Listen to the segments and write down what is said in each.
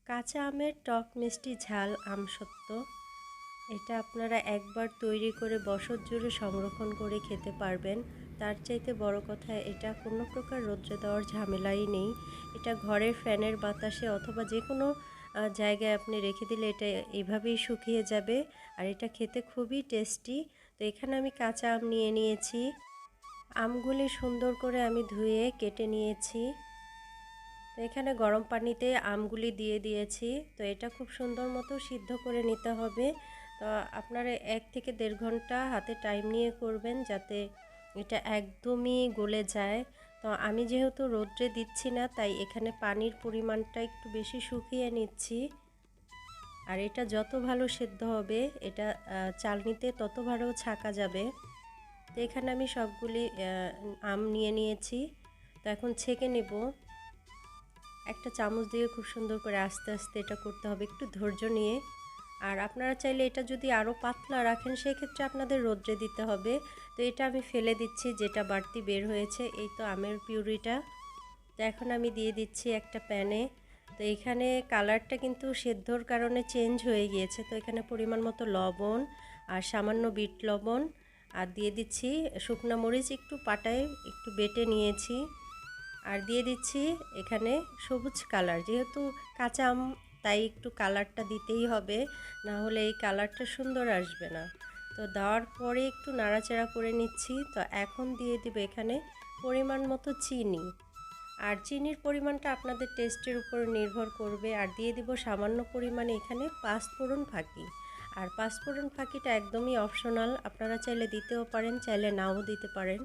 কাঁচা আমের টক মিষ্টি ঝাল আমসত্ত্ব এটা আপনারা একবার তৈরি করে বছর জুড়ে সংরক্ষণ করে খেতে পারবেন। তার চাইতে বড় কথা, এটা কোনো প্রকার রৌদ্রে দেওয়ার ঝামেলাই নেই। এটা ঘরের ফ্যানের বাতাসে অথবা যে কোনো জায়গায় আপনি রেখে দিলে এটা এভাবেই শুকিয়ে যাবে। আর এটা খেতে খুবই টেস্টি। তো এখানে আমি কাঁচা আম নিয়ে নিয়েছি। আমগুলি সুন্দর করে আমি ধুয়ে কেটে নিয়েছি। তো এখানে গরম পানিতে আমগুলি দিয়ে দিয়েছি। তো এটা খুব সুন্দর মতো সিদ্ধ করে নিতে হবে। তো আপনারা 1 থেকে 1.5 ঘন্টা হাতে টাইম নিয়ে করবেন, যাতে এটা একদমই গলে যায়। তো আমি যেহেতু রোদ্রে দিচ্ছি না, তাই এখানে পানির পরিমাণটা একটু বেশি শুকিয়ে নিচ্ছি। আর এটা যত ভালো সিদ্ধ হবে, এটা চালনিতে তত ভালো ছাকা যাবে। তো এখানে আমি সবগুলি আম নিয়ে নিয়েছি। তো এখন ছেঁকে নেব। একটা চামচ দিয়ে খুব সুন্দর করে আস্তে আস্তে এটা করতে হবে, একটু ধৈর্য নিয়ে। আর আপনারা চাইলে এটা যদি আরও পাতলা রাখেন, সেক্ষেত্রে আপনাদের রোদ্রে দিতে হবে। তো এটা আমি ফেলে দিচ্ছি, যেটা বাড়তি বের হয়েছে। এই তো আমের পিউরিটা। তো এখন আমি দিয়ে দিচ্ছি একটা প্যানে। তো এখানে কালারটা কিন্তু সেদ্ধর কারণে চেঞ্জ হয়ে গিয়েছে। তো এখানে পরিমাণ মতো লবণ আর সামান্য বিট লবণ আর দিয়ে দিচ্ছি শুকনো মরিচ, একটু পাটায় একটু বেটে নিয়েছি। আর দিয়ে দিচ্ছি এখানে সবুজ কালার, যেহেতু কাঁচা আম তাই একটু কালারটা দিতেই হবে, না হলে এই কালারটা সুন্দর আসবে না। তো দেওয়ার পরে একটু নাড়াচাড়া করে নিচ্ছি। তো এখন দিয়ে দিব এখানে পরিমাণ মতো চিনি। আর চিনির পরিমাণটা আপনাদের টেস্টের উপর নির্ভর করবে। আর দিয়ে দিব সামান্য পরিমাণে এখানে পাঁচফোড়ন ফাঁকি। আর পাঁচফোড়ন ফাঁকিটা একদমই অপশনাল, আপনারা চাইলে দিতেও পারেন, চাইলে নাও দিতে পারেন।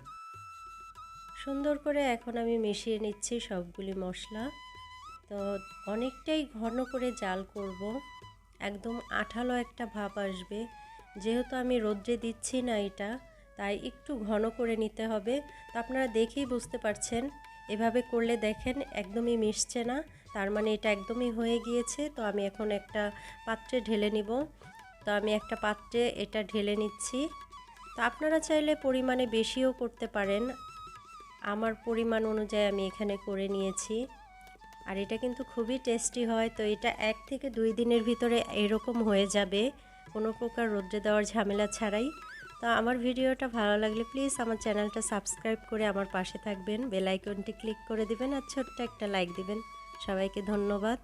সুন্দর করে এখন আমি মিশিয়ে নিচ্ছি সবগুলি মশলা। তো অনেকটাই ঘন করে জাল করব, একদম আঠালো একটা ভাব আসবে। যেহেতু আমি রোদ্রে দিচ্ছি না এটা, তাই একটু ঘন করে নিতে হবে। তো আপনারা দেখেই বুঝতে পারছেন, এভাবে করলে দেখেন একদমই মিশছে না, তার মানে এটা একদমই হয়ে গিয়েছে। তো আমি এখন একটা পাত্রে ঢেলে নিব। তো আমি একটা পাত্রে এটা ঢেলে নিচ্ছি। তো আপনারা চাইলে পরিমাণে বেশিও করতে পারেন, আমার পরিমাণ অনুযায়ী আমি এখানে করে নিয়েছি। আর এটা কিন্তু খুবই টেস্টি হয়। তো এটা 1 থেকে 2 দিনের ভিতরে এরকম হয়ে যাবে, কোনো প্রকার রোদ্রে দেওয়ার ঝামেলা ছাড়াই। তো আমার ভিডিওটা ভালো লাগলে প্লিজ আমার চ্যানেলটা সাবস্ক্রাইব করে আমার পাশে থাকবেন, বেল আইকনটি ক্লিক করে দিবেন আর ছোট্ট একটা লাইক দিবেন। সবাইকে ধন্যবাদ।